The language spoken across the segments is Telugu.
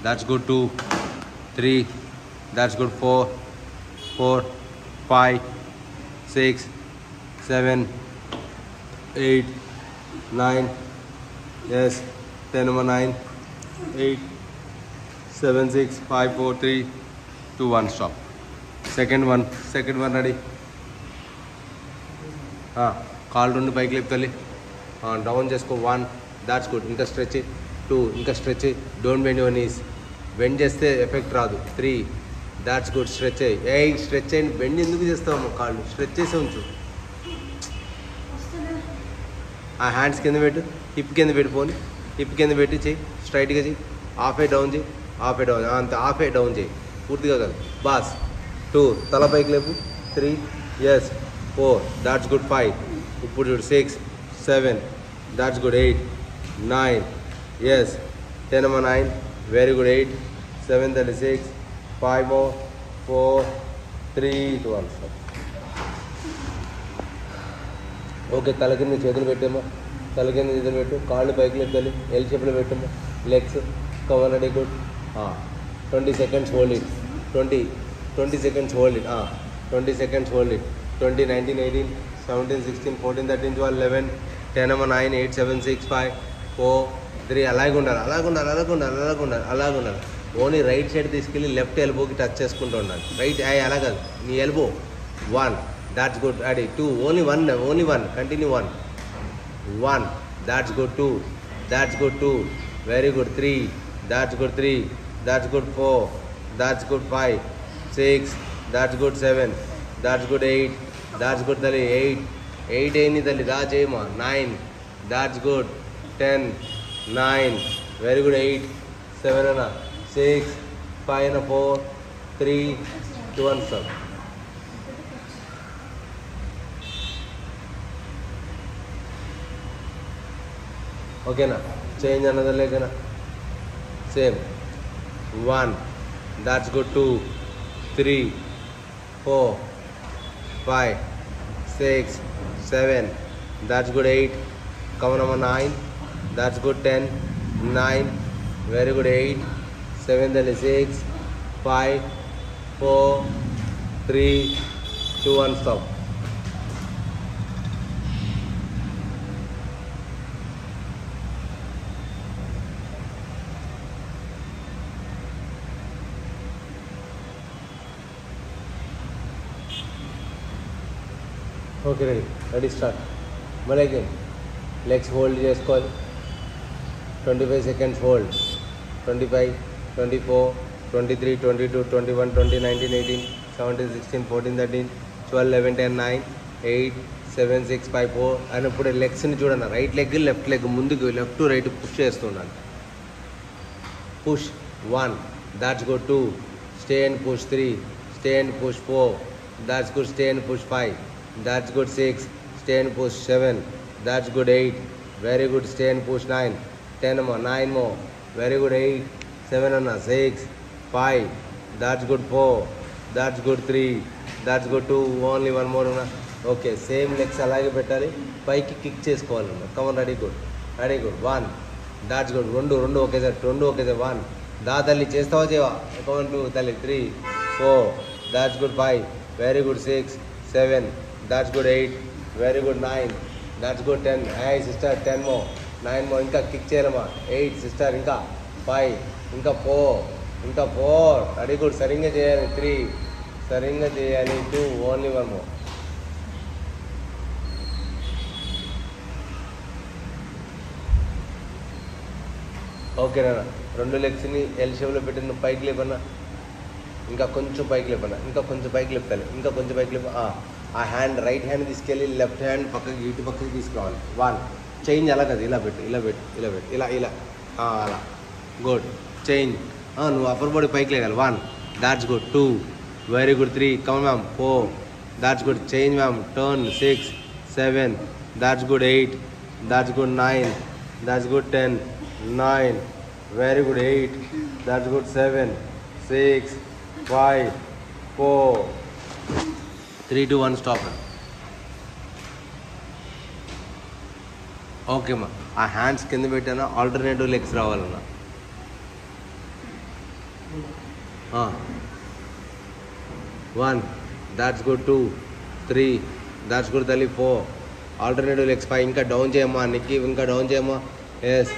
That's good. 2, 3. That's good. 4, 5, 6, 7, 8, 9. Yes. 10 number 9, 8, 7, 6, 5, 4, 3, 2, 1. Stop. Second one ready. కాల్ రెండు పైకి లేపుతల్లి. డౌన్ చేసుకో. 1. That's good. ఇంకా స్ట్రెచ్. 2. ఇంకా stretch. Don't bend your knees. Bend చేస్తే ఎఫెక్ట్ రాదు. 3. That's good. స్ట్రెచ్ అయ్యి. స్ట్రెచ్ అయ్యి. బెండ్ ఎందుకు చేస్తావు? కాళ్ళు స్ట్రెచ్ చేసి ఉంచు. ఆ హ్యాండ్స్ కింద పెట్టు. హిప్ కింద పెట్టుకోని. హిప్ కింద పెట్టి చెయ్యి. స్ట్రైట్గా చెయ్యి. హాఫ్ ఏ డౌన్ చేయి. Half a down. అంత హాఫ్ ఏ డౌన్ చేయి. పూర్తిగా కాదు. బాస్. 2. తల పైకి లేపు. 3. ఎస్. 4. That's good. 5. ఇప్పుడు చూడు. 6, 7. That's good. 8, 9. Yes. 10 number 9. Very good. 8, 7, 36. 5 more. 4, 3, 2, 1. Okay. తల కింద చేతులు పెట్టామా. తల కింద చేతులు పెట్టు. కాళ్ళు పైకి లేపాలి. ఎల్ షేప్లో పెట్టామా. Legs cover. Ready. Good. 20 seconds hold it. 20 seconds hold it. 20 seconds hold it. 20, 19, 18, 17, 16, 14, 13, 12, 11, 10 number 9, 8, 7, 6, 5, 4, 3. అలాగే ఉండాలి. ఓన్లీ రైట్ సైడ్ తీసుకెళ్ళి లెఫ్ట్ ఎల్బోకి టచ్ చేసుకుంటూ ఉండాలి. రైట్ అలా కాదు. నీ elbow. 1. That's good. Ready. 2. Only one. Continue. 1. That's good. 2. That's good. 2. Very good. 3. That's good. 3. That's good. 4. That's good. 5, 6. That's good. 7. That's good. 8. That's good తల్లి. 8 అయింది తల్లి. రా చేయమా. 9. That's good. 10, 9. Very good. 8, 7 అన్న. 6, 5 అన్న. 4, 3, 2, 1. సార్ ఓకేనా. చేంజ్ అన్నది లేకనా. Same. 1. That's good. 2, 3, 4, 5, 6, 7. That's good. 8. Come number 9. That's good. 10, 9. Very good. 8, 7, then 6, 5, 4, 3, 2, 1. Stop. Okay. Ready. Start. మళ్ళీ అగైన్ లెగ్స్ హోల్డ్ చేసుకోవాలి. 25 seconds హోల్డ్. 25, 24, 23, 22, 21, 20, 19, 18, 17, 16, 14, 13, 12, 11, 10, 9, 8, 7, 6, 5, 4. అని ఇప్పుడు లెగ్స్ని చూడండి. రైట్ లెగ్ లెఫ్ట్ లెగ్ ముందుకు లెఫ్ట్ టు రైట్ పుష్ చేస్తున్నాను. Push. 1. That's good. 2. Stay and push. 3. Stay and push. 4. That's good. Stay and push. 5. That's good. 6. Stay and push. 7. That's good. 8. Very good. Stay and push. 9. 10 more. 9 more. Very good. 8. 7 and 6. 5. That's good. 4. That's good. 3. That's good. 2. Only one more. Okay. Same legs alage pettali. Paiki kick chesukovalli. Come on. Ready. Good. 1. That's good. 2 okay sir. 2 okay sir. 1. Da talli chestava cheva. Come on. 2 talli. 3, 4. That's good. 5. Very good. 6, 7. That's good. 8. Very good. 9. That's good. 10. Hey sister. 10 more. 9 more. Inka kick cheyalama. 8 sister. Inka 5. Inka 4. Inka 4. Very good. Saringa cheyali. 3. Saringa cheyali. 2. Only one more. Okay నాన్న. 2 లెగ్స్ని ఎల్ షేప్లో పెట్టిన పైకి లేపన్నా. ఇంకా కొంచెం పైకి లేపన్నా. ఇంకా కొంచెం పైకి లేపుతాను. ఇంకా కొంచెం పైకి లేప. ఆ హ్యాండ్ రైట్ హ్యాండ్ తీసుకెళ్ళి లెఫ్ట్ హ్యాండ్ పక్కకి ఇటు పక్కకి తీసుకోవాలి. 1. చేంజ్ అలా కదా. ఇలా పెట్టు. ఇలా అలా. గుడ్. చేంజ్. నువ్వు అప్పర్ బాడీ పైకి లేగాలి. 1. That's good. 2. Very good. 3. Come ma'am. 4. That's good. Change ma'am. Turn. 6, 7. That's good. 8. That's good. 9. That's good. 10, 9. Very good. 8. That's good. 7, 6, 5, 4, 3, 2, 1. Stop. Okay అమ్మా. ఆ హ్యాండ్స్ కింద పెట్టానా ఆల్టర్నేటివ్ లెగ్స్ రావాలన్నా. 1, that's good. 2, 3, that's good తల్లి. 4, ఆల్టర్నేటివ్ లెగ్స్ 5, ఇంకా డౌన్ చేయమ్మా నిక్కి, ఇంకా డౌన్ చేయమ్మా. ఎస్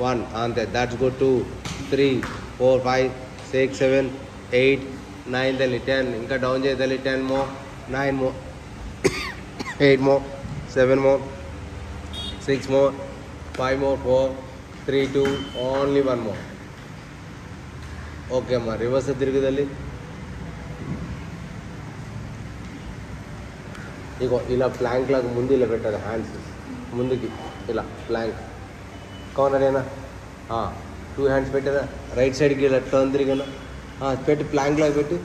1 అంతే, దాట్స్ గుడ్. 2, 3, 4, 5, 6, 7, 8, 9 తల్లి. 10 ఇంకా డౌన్ చేయ తల్లి. 10 మో, 9 మో, 8 మో, 7 మో, 6 మో, 5 మో, 4, 3, 2, ఓన్లీ 1 మో. ఓకే అమ్మా, రివర్స్ తిరిగి తల్లి. ఇగో ఇలా ప్లాంక్ లాగా ముందు ఇలా పెట్టాలి, హ్యాండ్స్ ముందుకి ఇలా ప్లాంక్. కౌనరేనా 2 హ్యాండ్స్ పెట్టారా, రైట్ సైడ్కి ఇలా టర్న్ తిరిగాను పెట్టి ప్లాంక్ లాగా పెట్టి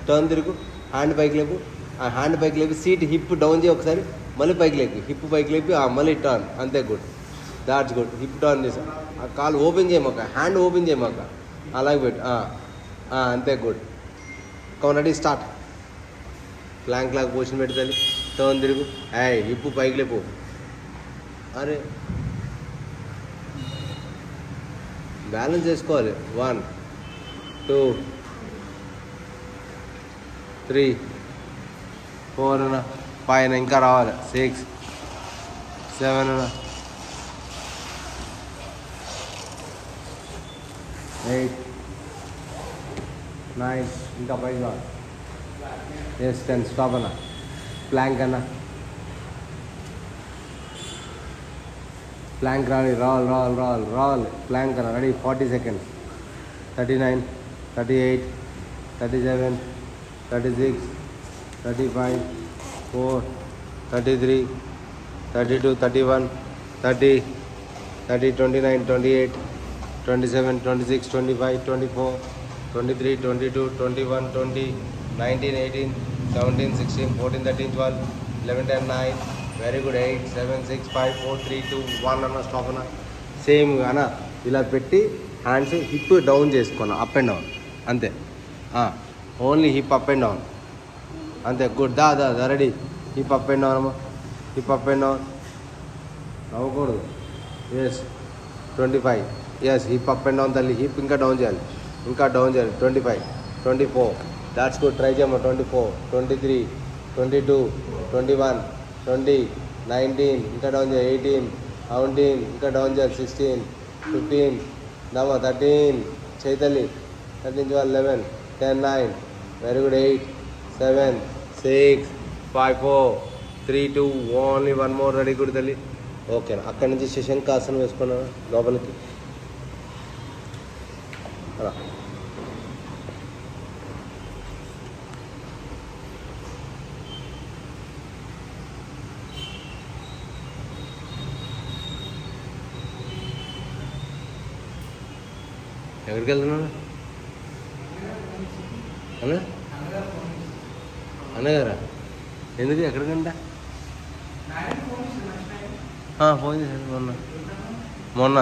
టర్న్ తిరుగు, హ్యాండ్ పైకి లేపు, ఆ హ్యాండ్ పైకి లేపి సీట్ హిప్ డౌన్ చేయి ఒకసారి, మళ్ళీ పైకి లేపి హిప్ పైకి లేపి మళ్ళీ టర్న్. అంతే, good, that's good. Hip turn చేసా, ఆ కాలు ఓపెన్ చేయమాక, హ్యాండ్ ఓపెన్ చేయమాక, అలాగే పెట్టు. అంతే, గుడ్. కౌనడి స్టార్ట్. ప్లాంక్ లాగా పొజిషన్ పెడతాలి, టర్న్ తిరుగు, హిప్ పైకి లేపు. అరే బ్యాలెన్స్ చేసుకోవాలి. 1, 2, 3, 4 అన్న, 5 ఇంకా రావాలి. 6, 7 అన్న, 8, 9 ఇంకా 5 కావాలి. ఎస్ 10 స్టాప్ అన్న. ప్లాంక్ అన్న, ప్లాంక్ రావాలి. రావాలి ప్లాంక్ అన్న. Ready, 40 seconds. 39, 38, 37, 36, 35, 4, 33, 32, 31, 30, 29, 28, 27, 26, 25, 24, 23, 22, 21, 20, 19, 18, 17, 16, 14, 13, 12, 11, 10, 9. Very good. 8, 7, 6, 5, 4, 3, 2, 1 అన్న. స్టాప్ అన్న. సేమ్ అన్న, ఇలా పెట్టి హ్యాండ్స్ హిప్ డౌన్ చేసుకున్నా, అప్ అండ్ డౌన్. అంతే, only hip up and down. అంతే, గుడ్. దా ready. Hip up and down అమ్మా, హిప్ అప్ అండ్ డౌన్. నవ్వకూడదు. Yes 25. Yes hip up and down తల్లి. హిప్ ఇంకా డౌన్ చేయాలి, 25, 24. That's good. ట్రై చేయమ్మా. 24, 23, 22, 21, 20, 19 ఇంకా డౌన్ చేయాలి. 18, 17 ఇంకా డౌన్ చేయాలి. 16, 15 దామా. 13 చేతల్లి. 13, 12, 11, 10, 9. Very good. 8, 7, 6, 5, 4, 3, 2, only 1 more. Ready, good తల్లి. ఓకేనా. అక్కడి నుంచి శశంకాసనం వేసుకున్నాను లోపలికి. అలా ఎక్కడికి వెళ్తున్నాను అన్నగారా? ఎందుకు, ఎక్కడికంట? ఫోన్ చేశాను మొన్న